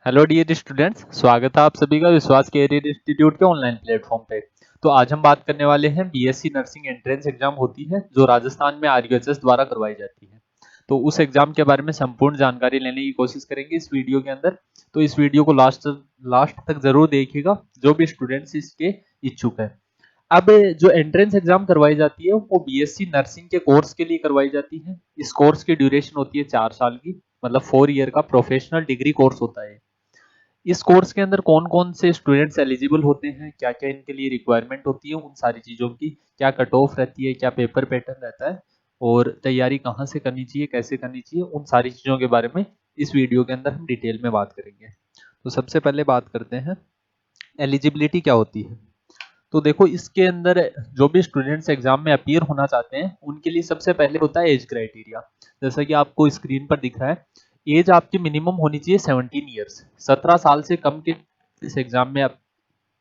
Hello dear students, स्वागत है आप सभी का विश्वास कैरियर इंस्टीट्यूट के ऑनलाइन प्लेटफॉर्म पे। तो आज हम बात करने वाले हैं बीएससी नर्सिंग एंट्रेंस एग्जाम होती है जो राजस्थान में आरयूएचएस द्वारा करवाई जाती है। तो उस एग्जाम के बारे में संपूर्ण जानकारी लेने की कोशिश करेंगे इस वीडियो के अंदर। तो इस वीडियो को लास्ट लास्ट तक जरूर देखिएगा जो भी स्टूडेंट्स इसके इच्छुक है। अब जो एंट्रेंस एग्जाम करवाई जाती है वो बीएससी नर्सिंग के कोर्स के लिए करवाई जाती है। इस कोर्स की ड्यूरेशन होती है 4 साल की, मतलब 4 ईयर का प्रोफेशनल डिग्री कोर्स होता है। इस कोर्स के अंदर कौन कौन से स्टूडेंट्स एलिजिबल होते हैं, क्या क्या इनके लिए रिक्वायरमेंट होती है, उन सारी चीज़ों की क्या कट ऑफ रहती है, क्या पेपर पैटर्न रहता है और तैयारी कहाँ से करनी चाहिए, कैसे करनी चाहिए, उन सारी चीज़ों के बारे में इस वीडियो के अंदर हम डिटेल में बात करेंगे। तो सबसे पहले बात करते हैं एलिजिबिलिटी क्या होती है। तो देखो, इसके अंदर जो भी स्टूडेंट्स एग्जाम में अपीयर होना चाहते हैं उनके लिए सबसे पहले होता है एज क्राइटेरिया। जैसा कि आपको स्क्रीन पर दिख रहा है, एज आपकी मिनिमम होनी चाहिए 17 ईयर्स। 17 साल से कम के इस एग्जाम में आप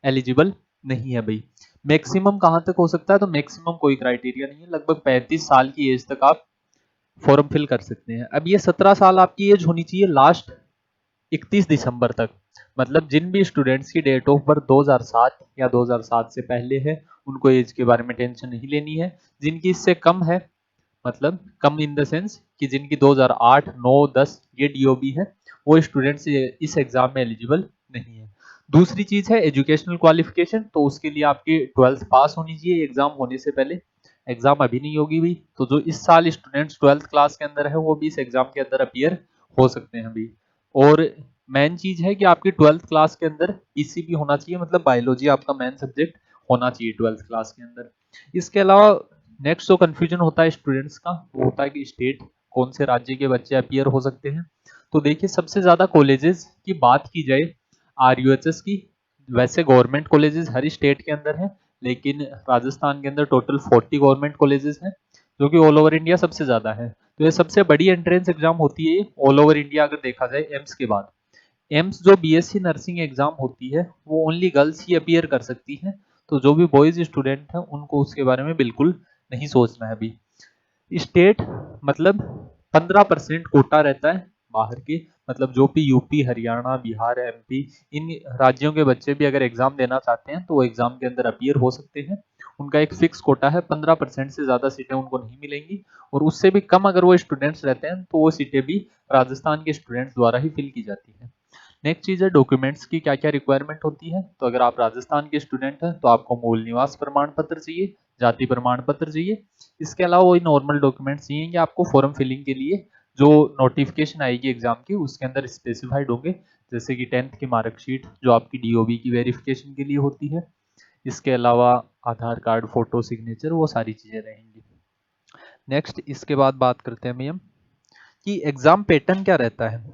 एलिजिबल नहीं है भाई। मैक्सिमम कहाँ तक हो सकता है, तो मैक्सिमम कोई क्राइटेरिया नहीं है, लगभग 35 साल की एज तक आप फॉर्म फिल कर सकते हैं। अब ये 17 साल आपकी एज होनी चाहिए लास्ट 31 दिसंबर तक। मतलब जिन भी स्टूडेंट्स की डेट ऑफ बर्थ 2007 या 2007 से पहले है उनको एज के बारे में टेंशन नहीं लेनी है। जिनकी इससे कम है, मतलब कम इन द सेंस कि जिनकी 2008, 9, 10 ये डीओबी है, वो स्टूडेंट्स इस एग्जाम में एलिजिबल नहीं है। दूसरी चीज है एजुकेशनल क्वालिफिकेशन। तो उसके लिए आपकी 12th पास होनी चाहिए एग्जाम होने से पहले। एग्जाम अभी नहीं होगी भाई, तो जो इस साल स्टूडेंट्स 12th क्लास के अंदर है वो भी इस एग्जाम के अंदर अपीयर हो सकते हैं अभी। और मेन चीज है कि आपकी 12th क्लास के अंदर पीसीबी होना चाहिए, मतलब बायोलॉजी आपका मेन सब्जेक्ट होना चाहिए 12th क्लास के अंदर। इसके अलावा नेक्स्ट जो कंफ्यूजन होता है स्टूडेंट्स का वो होता है कि स्टेट कौन से राज्य के बच्चे अपीयर हो सकते हैं। तो देखिए, सबसे ज्यादा कॉलेजेस की बात की जाए आरयूएचएस की, वैसे गवर्नमेंट कॉलेजेस हर स्टेट के अंदर है, लेकिन राजस्थान के अंदर टोटल 40 गवर्नमेंट कॉलेजेस हैं जो कि ऑल ओवर इंडिया सबसे ज्यादा है। तो ये सबसे बड़ी एंट्रेंस एग्जाम होती है ऑल ओवर इंडिया अगर देखा जाए एम्स के बाद। एम्स जो बीएससी नर्सिंग एग्जाम होती है वो ओनली गर्ल्स ही अपीयर कर सकती हैं। तो जो भी बॉयज स्टूडेंट हैं उनको उसके बारे में बिल्कुल नहीं सोचना है अभी। स्टेट मतलब 15% कोटा रहता है बाहर के, मतलब जो भी यूपी, हरियाणा, बिहार, एमपी, इन राज्यों के बच्चे भी अगर एग्जाम देना चाहते हैं तो वो एग्जाम के अंदर अपीयर हो सकते हैं। उनका एक फिक्स कोटा है, 15% से ज्यादा सीटें उनको नहीं मिलेंगी और उससे भी कम अगर वो स्टूडेंट्स रहते हैं तो वो सीटें भी राजस्थान के स्टूडेंट्स द्वारा ही फिल की जाती है। नेक्स्ट चीज है डॉक्यूमेंट्स की क्या क्या रिक्वायरमेंट होती है। तो अगर आप राजस्थान के स्टूडेंट हैं तो आपको मूल निवास प्रमाण पत्र चाहिए, जाति प्रमाण पत्र चाहिए। इसके अलावा वही नॉर्मल डॉक्यूमेंट्स चाहिए कि आपको फॉर्म फिलिंग के लिए जो नोटिफिकेशन आएगी एग्जाम की उसके अंदर स्पेसिफाइड होंगे, जैसे कि 10th की मार्कशीट जो आपकी डीओबी की वेरिफिकेशन के लिए होती है। इसके अलावा आधार कार्ड, फोटो, सिग्नेचर, वो सारी चीजें रहेंगी। नेक्स्ट इसके बाद बात करते हैं मैम कि एग्जाम पैटर्न क्या रहता है।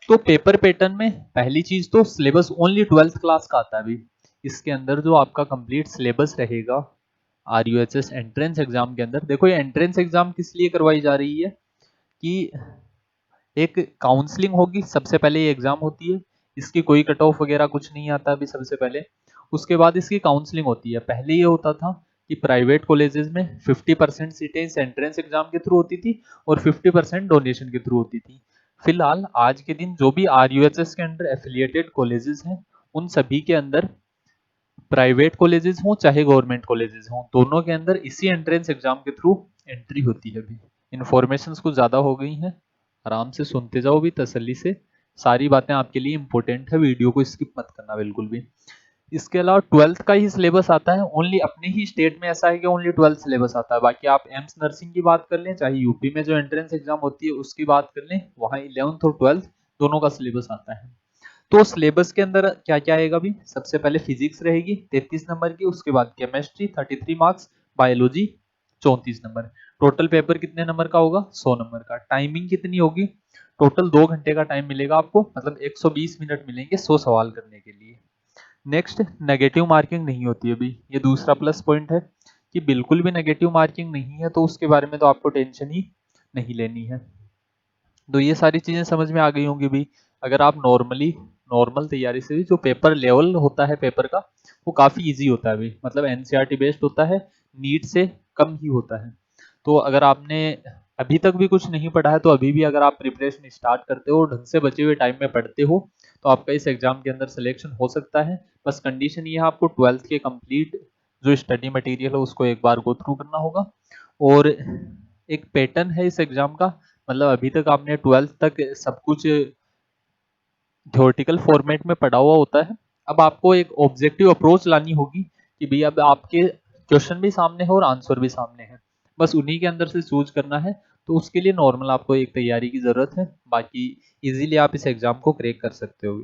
तो पेपर पैटर्न में पहली चीज तो सिलेबस ओनली 12th क्लास का आता है अभी। इसके अंदर जो आपका कंप्लीट सिलेबस रहेगा आरयूएचएस एंट्रेंस एग्जाम के अंदर, देखो ये एंट्रेंस एग्जाम किस लिए करवाई जा रही है कि एक काउंसलिंग होगी, सबसे पहले ये एग्जाम होती है, इसकी कोई कट ऑफ वगैरह कुछ नहीं आता अभी सबसे पहले। उसके बाद इसकी काउंसलिंग होती है। पहले ये होता था कि प्राइवेट कॉलेजेस में 50% सीटें इस एंट्रेंस एग्जाम के थ्रू होती थी और 50% डोनेशन के थ्रू होती थी। फिलहाल आज के दिन जो भी आरयूएचएस के अंडर एफिलिएटेड कॉलेजेस हैं उन सभी के अंदर, प्राइवेट कॉलेजेस हों चाहे गवर्नमेंट कॉलेजेस हों, दोनों के अंदर इसी एंट्रेंस एग्जाम के थ्रू एंट्री होती है अभी। इन्फॉर्मेशंस कुछ ज़्यादा हो गई हैं, आराम से सुनते जाओ भी तसल्ली से। सारी बातें आपके लिए इंपॉर्टेंट है, वीडियो को स्किप मत करना बिल्कुल भी। इसके अलावा 12th का ही सिलेबस आता है ओनली, अपने ही स्टेट में ऐसा है कि ओनली 12th सिलेबस आता है। बाकी आप एम्स नर्सिंग की बात कर लें चाहे यूपी में जो एंट्रेंस एग्जाम होती है उसकी बात कर लें, वहाँ 11th और 12th दोनों का सिलेबस आता है। तो सिलेबस के अंदर क्या क्या आएगा भी, सबसे पहले फिजिक्स रहेगी 33 नंबर की, उसके बाद chemistry 33 marks, biology 34 number. Total paper कितने नंबर का होगा, 100 नंबर का। टाइमिंग कितनी होगी, टोटल 2 घंटे का टाइम मिलेगा आपको, मतलब 120 मिनट मिलेंगे 100 सवाल करने के लिए। नेक्स्ट, नेगेटिव मार्किंग नहीं होती अभी, ये दूसरा प्लस पॉइंट है कि बिल्कुल भी नेगेटिव मार्किंग नहीं है, तो उसके बारे में तो आपको टेंशन ही नहीं लेनी है। तो ये सारी चीजें समझ में आ गई होंगी भी। अगर आप नॉर्मल तैयारी से भी, जो पेपर लेवल होता है पेपर का वो काफी इजी होता है भी, मतलब एनसीईआरटी बेस्ड होता है, नीट से कम ही होता है। तो अगर आपने अभी तक भी कुछ नहीं पढ़ा है तो अभी भी अगर आप प्रिपरेशन स्टार्ट करते हो और ढंग से बचे हुए टाइम में पढ़ते हो तो आपका इस एग्जाम के अंदर सिलेक्शन हो सकता है। बस कंडीशन ये है, आपको 12th के कंप्लीट जो स्टडी मटेरियल है उसको एक बार गो थ्रू करना होगा। और एक पैटर्न है इस एग्जाम का, मतलब अभी तक आपने 12th तक सब कुछ थ्योरेटिकल फॉर्मेट में पढ़ा हुआ होता है। अब आपको एक ऑब्जेक्टिव अप्रोच लानी होगी कि भाई अब आपके क्वेश्चन भी सामने है और आंसर भी सामने है, बस उन्हीं के अंदर से चूज करना है। तो उसके लिए नॉर्मल आपको एक तैयारी की जरूरत है, बाकी इजीली आप इस एग्जाम को क्रैक कर सकते हो।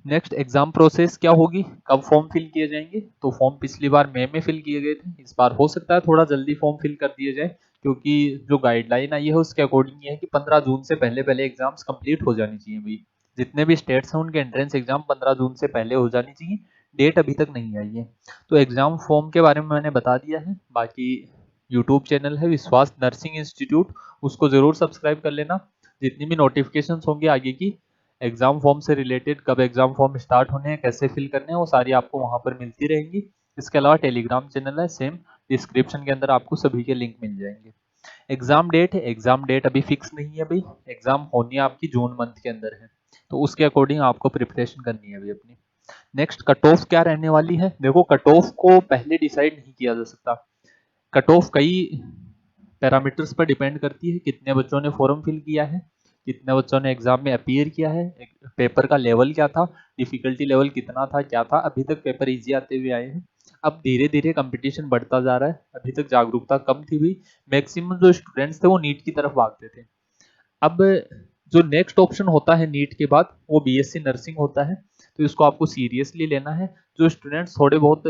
नेक्स्ट एग्जाम प्रोसेस क्या होगी, कब फॉर्म फिल किए जाएंगे, तो फॉर्म पिछली बार मई में फिल किए गए थे, इस बार हो सकता है थोड़ा जल्दी फॉर्म फिल कर दिए जाए, क्योंकि जो गाइडलाइन आई है उसके अकॉर्डिंग ये है कि 15 जून से पहले पहले एग्जाम्स कंप्लीट हो जानी चाहिए भाई। जितने भी स्टेट्स हैं उनके एंट्रेंस एग्जाम 15 जून से पहले हो जानी चाहिए, डेट अभी तक नहीं आई है। तो एग्जाम फॉर्म के बारे में मैंने बता दिया है। बाकी यूट्यूब चैनल है विश्वास नर्सिंग इंस्टीट्यूट, उसको जरूर सब्सक्राइब कर लेना। जितनी भी नोटिफिकेशन होंगे आगे की एग्जाम फॉर्म से रिलेटेड, कब एग्जाम फॉर्म स्टार्ट होने हैं, कैसे फिल करने हैं, वो सारी आपको वहां पर मिलती रहेंगी। इसके अलावा टेलीग्राम चैनल है सेम, डिस्क्रिप्शन के अंदर आपको सभी के लिंक मिल जाएंगे। एग्जाम डेट है, एग्जाम डेट अभी फिक्स नहीं है भाई, एग्जाम होनी है आपकी जून मंथ के अंदर है, तो उसके अकॉर्डिंग आपको प्रिपरेशन करनी है अभी अपनी। नेक्स्ट कट ऑफ क्या रहने वाली है, देखो कट ऑफ को पहले डिसाइड नहीं किया जा सकता। कट ऑफ कई पैरामीटर्स पर डिपेंड करती है, कितने बच्चों ने फॉर्म फिल किया है, कितने बच्चों ने एग्जाम में अपीयर किया है, पेपर का लेवल क्या था, डिफिकल्टी लेवल कितना था, क्या था। अभी तक पेपर इजी आते हुए आए हैं, अब धीरे धीरे कंपटीशन बढ़ता जा रहा है, अभी तक जागरूकता कम थी भी, मैक्सिमम जो स्टूडेंट्स थे वो नीट की तरफ भागते थे। अब जो नेक्स्ट ऑप्शन होता है नीट के बाद वो बीएससी नर्सिंग होता है, तो इसको आपको सीरियसली लेना है। जो स्टूडेंट्स थोड़े बहुत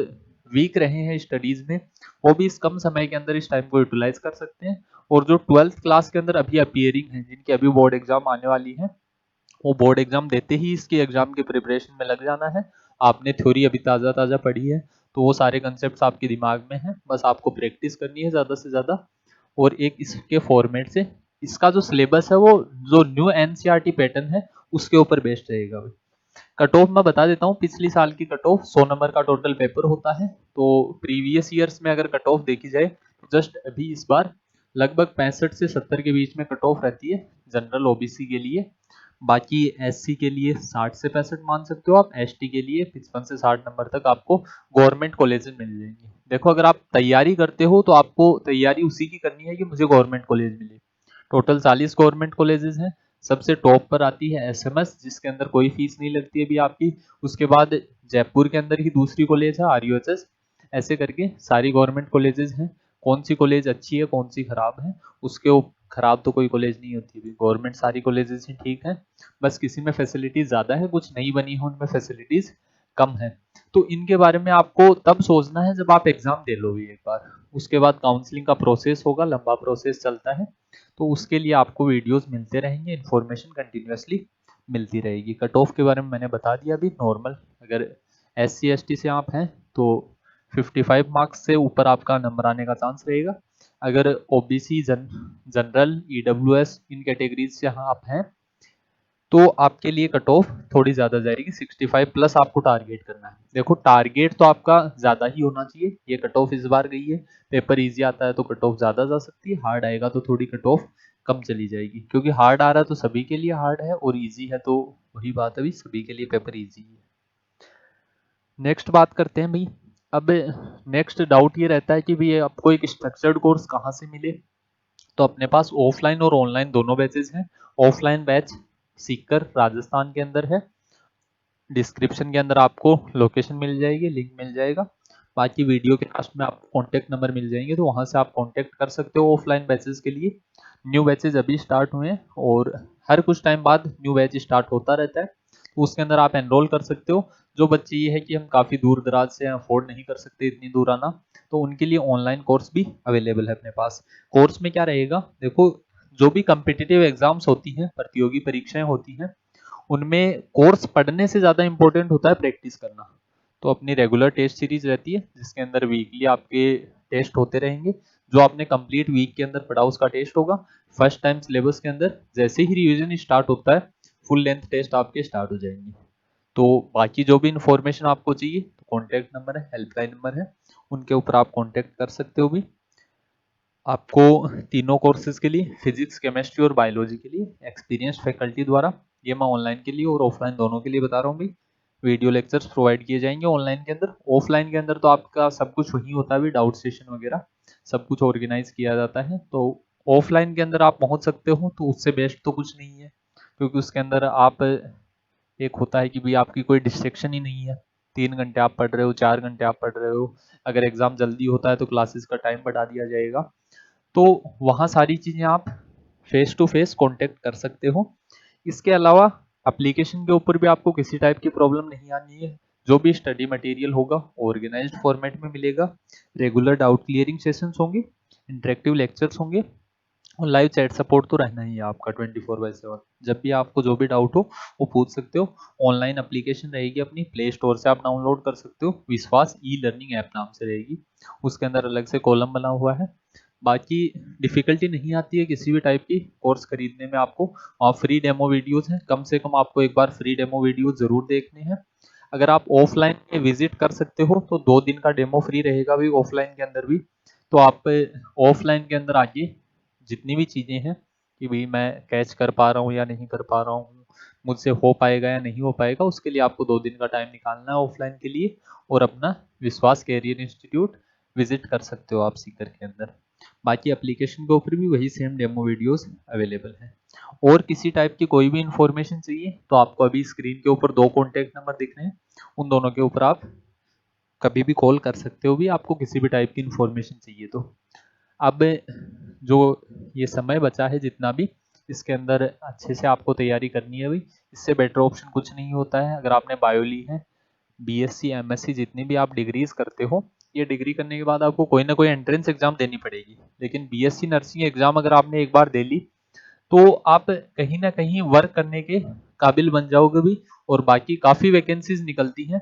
वीक रहे हैं स्टडीज में, वो भी इस कम समय के अंदर इस टाइम को यूटिलाइज कर सकते हैं। और जो 12th क्लास के अंदर अभी अपियरिंग है, जिनकी अभी बोर्ड एग्जाम आने वाली है, वो बोर्ड एग्जाम देते ही इसके एग्जाम की प्रिपरेशन में लग जाना है। आपने थ्योरी अभी ताज़ा ताज़ा पढ़ी है, तो वो सारे कंसेप्ट आपके दिमाग में हैं, बस आपको प्रैक्टिस करनी है ज़्यादा से ज़्यादा। और एक इसके फॉर्मेट से इसका जो सिलेबस है वो जो न्यू एनसीईआरटी पैटर्न है उसके ऊपर बेस्ड रहेगा। कट ऑफ मैं बता देता हूँ, पिछली साल की कट ऑफ 100 नंबर का टोटल पेपर होता है, तो प्रीवियस ईयर्स में अगर कट ऑफ देखी जाए तो जस्ट अभी इस बार लगभग 65 से 70 के बीच में कट ऑफ रहती है जनरल ओबीसी के लिए। बाकी एससी के लिए 60 से 65 मान सकते हो आप, एसटी के लिए 55 से 60 नंबर तक आपको गवर्नमेंट कॉलेज मिल जाएंगे। देखो अगर आप तैयारी करते हो तो आपको तैयारी उसी की करनी है कि मुझे गवर्नमेंट कॉलेज मिले। टोटल 40 गवर्नमेंट कॉलेजेस हैं। सबसे टॉप पर आती है एसएमएस, जिसके अंदर कोई फीस नहीं लगती है अभी आपकी। उसके बाद जयपुर के अंदर ही दूसरी कॉलेज है आरयूएचएस। ऐसे करके सारी गवर्नमेंट कॉलेजेस हैं। कौन सी कॉलेज अच्छी है कौन सी खराब है, उसके खराब तो कोई कॉलेज नहीं होती भी, गवर्नमेंट सारी कॉलेजेस ही ठीक है। बस किसी में फैसिलिटीज ज्यादा है, कुछ नई बनी है उनमें फैसिलिटीज कम है। तो इनके बारे में आपको तब सोचना है जब आप एग्जाम दे लोगे एक बार। उसके बाद काउंसलिंग का प्रोसेस होगा, लंबा प्रोसेस चलता है, तो उसके लिए आपको वीडियोस मिलते रहेंगे, इन्फॉर्मेशन कंटिन्यूअसली मिलती रहेगी। कट ऑफ के बारे में मैंने बता दिया अभी। नॉर्मल अगर SC ST से आप हैं तो 55 मार्क्स से ऊपर आपका नंबर आने का चांस रहेगा। अगर ओबीसी जनरल ईडब्ल्यूएस इन कैटेगरीज से आप हैं तो आपके लिए कट ऑफ थोड़ी ज्यादा जाएगी, 65 प्लस आपको टारगेट करना है। देखो टारगेट तो आपका ज्यादा ही होना चाहिए, ये कट ऑफ इस बार गई है, पेपर इजी आता है तो कट ऑफ ज्यादा जा सकती है, हार्ड आएगा तो थोड़ी कट ऑफ कम चली जाएगी, क्योंकि हार्ड आ रहा है तो सभी के लिए हार्ड है और इजी है तो वही बात है भी, सभी के लिए पेपर इजी है। नेक्स्ट बात करते हैं भाई। अब नेक्स्ट डाउट ये रहता है कि भाई आपको एक स्ट्रक्चर्ड कोर्स कहाँ से मिले, तो अपने पास ऑफलाइन और ऑनलाइन दोनों बैचेस हैं। ऑफलाइन बैच सीकर राजस्थान के अंदर है, डिस्क्रिप्शन के अंदर आपको लोकेशन मिल जाएगी, लिंक मिल जाएगा। बाकी वीडियो के लास्ट में आपको कॉन्टैक्ट नंबर मिल जाएंगे, तो वहां से आप कॉन्टैक्ट कर सकते हो ऑफलाइन बैचेस के लिए। न्यू बैचेस अभी स्टार्ट हुए हैं और हर कुछ टाइम बाद न्यू बैच स्टार्ट होता रहता है, तो उसके अंदर आप एनरोल कर सकते हो। जो बच्चे ये है कि हम काफ़ी दूर दराज से अफोर्ड नहीं कर सकते इतनी दूर आना, तो उनके लिए ऑनलाइन कोर्स भी अवेलेबल है अपने पास। कोर्स में क्या रहेगा, देखो जो भी कम्पिटिटिव एग्जाम्स होती हैं, प्रतियोगी परीक्षाएं होती हैं, उनमें कोर्स पढ़ने से ज़्यादा इंपॉर्टेंट होता है प्रैक्टिस करना। तो अपनी रेगुलर टेस्ट सीरीज रहती है जिसके अंदर वीकली आपके टेस्ट होते रहेंगे। जो आपने कंप्लीट वीक के अंदर पढ़ा उसका टेस्ट होगा। फर्स्ट टाइम सिलेबस के अंदर जैसे ही रिवीजन स्टार्ट होता है फुल लेंथ टेस्ट आपके स्टार्ट हो जाएंगे। तो बाकी जो भी इंफॉर्मेशन आपको चाहिए तो कॉन्टैक्ट नंबर है, हेल्पलाइन नंबर है, उनके ऊपर आप कॉन्टैक्ट कर सकते हो भी। आपको तीनों कोर्सेज के लिए फिजिक्स, केमिस्ट्री और बायोलॉजी के लिए एक्सपीरियंस फैकल्टी द्वारा, ये मैं ऑनलाइन के लिए और ऑफलाइन दोनों के लिए बता रहा हूँ भाई, वीडियो लेक्चर्स प्रोवाइड किए जाएंगे ऑनलाइन के अंदर। ऑफलाइन के अंदर तो आपका सब कुछ वही होता है भी, डाउट सेशन वगैरह सब कुछ ऑर्गेनाइज किया जाता है। तो ऑफलाइन के अंदर आप पहुंच सकते हो तो उससे बेस्ट तो कुछ नहीं है, क्योंकि उसके अंदर आप, एक होता है कि भाई आपकी कोई डिस्ट्रैक्शन ही नहीं है, 3 घंटे आप पढ़ रहे हो, 4 घंटे आप पढ़ रहे हो, अगर एग्जाम जल्दी होता है तो क्लासेस का टाइम बढ़ा दिया जाएगा। तो वहाँ सारी चीज़ें आप फेस टू फेस कांटेक्ट कर सकते हो। इसके अलावा एप्लीकेशन के ऊपर भी आपको किसी टाइप की प्रॉब्लम नहीं आनी है। जो भी स्टडी मटेरियल होगा ऑर्गेनाइज्ड फॉर्मेट में मिलेगा, रेगुलर डाउट क्लियरिंग सेशंस होंगे, इंटरेक्टिव लेक्चर्स होंगे और लाइव चैट सपोर्ट तो रहना ही है आपका 24/7। जब भी आपको जो भी डाउट हो वो पूछ सकते हो। ऑनलाइन एप्लीकेशन रहेगी, अपनी प्ले स्टोर से आप डाउनलोड कर सकते हो, विश्वास ई लर्निंग ऐप नाम से रहेगी, उसके अंदर अलग से कॉलम बना हुआ है। बाकी डिफिकल्टी नहीं आती है किसी भी टाइप की कोर्स खरीदने में आपको। और फ्री डेमो वीडियोस हैं, कम से कम आपको एक बार फ्री डेमो वीडियो जरूर देखने हैं। अगर आप ऑफलाइन में विजिट कर सकते हो तो 2 दिन का डेमो फ्री रहेगा भी ऑफलाइन के अंदर भी। तो आप ऑफलाइन के अंदर आके जितनी भी चीज़ें हैं कि भाई मैं कैच कर पा रहा हूँ या नहीं कर पा रहा हूँ, मुझसे हो पाएगा या नहीं हो पाएगा, उसके लिए आपको 2 दिन का टाइम निकालना है ऑफलाइन के लिए, और अपना विश्वास कैरियर इंस्टीट्यूट विजिट कर सकते हो आप सीकर के अंदर। बाकी एप्लीकेशन के ऊपर भी वही सेम डेमो वीडियोस अवेलेबल हैं। और किसी टाइप की कोई भी इंफॉर्मेशन चाहिए तो आपको अभी स्क्रीन के ऊपर 2 कॉन्टैक्ट नंबर दिख रहे हैं, उन दोनों के ऊपर आप कभी भी कॉल कर सकते हो भी, आपको किसी भी टाइप की इंफॉर्मेशन चाहिए तो। अब जो ये समय बचा है जितना भी, इसके अंदर अच्छे से आपको तैयारी करनी है भाई। इससे बेटर ऑप्शन कुछ नहीं होता है। अगर आपने बायो ली है, बीएससी, एमएससी, जितनी भी आप डिग्रीज करते हो, ये डिग्री करने के बाद आपको कोई ना कोई एंट्रेंस एग्जाम देनी पड़ेगी। लेकिन बीएससी नर्सिंग एग्जाम अगर आपने एक बार दे ली तो आप कहीं ना कहीं वर्क करने के काबिल बन जाओगे भी, और बाकी काफ़ी वैकेंसीज निकलती हैं।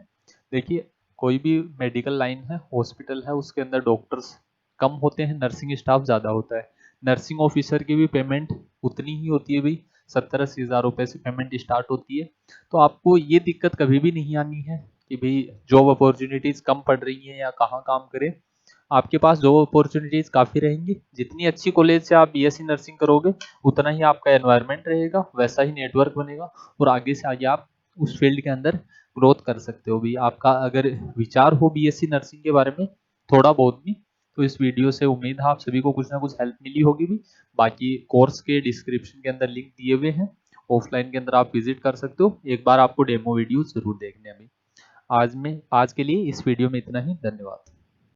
देखिए, कोई भी मेडिकल लाइन है, हॉस्पिटल है, उसके अंदर डॉक्टर्स कम होते हैं, नर्सिंग स्टाफ ज़्यादा होता है। नर्सिंग ऑफिसर की भी पेमेंट उतनी ही होती है भाई, 70-80 हज़ार रुपये से पेमेंट स्टार्ट होती है। तो आपको ये दिक्कत कभी भी नहीं आनी है कि भाई जॉब अपॉर्चुनिटीज़ कम पड़ रही हैं या कहाँ काम करें। आपके पास जॉब अपॉर्चुनिटीज काफ़ी रहेंगी। जितनी अच्छी कॉलेज से आप बीएससी नर्सिंग करोगे उतना ही आपका एनवायरनमेंट रहेगा, वैसा ही नेटवर्क बनेगा, और आगे से आगे आप उस फील्ड के अंदर ग्रोथ कर सकते हो भी। आपका अगर विचार हो बीएससी नर्सिंग के बारे में थोड़ा बहुत भी, तो इस वीडियो से उम्मीद है आप सभी को कुछ ना कुछ हेल्प मिली होगी भी। बाकी कोर्स के डिस्क्रिप्शन के अंदर लिंक दिए हुए हैं, ऑफलाइन के अंदर आप विजिट कर सकते हो। एक बार आपको डेमो वीडियो जरूर देखने हैं। अभी आज के लिए इस वीडियो में इतना ही। धन्यवाद।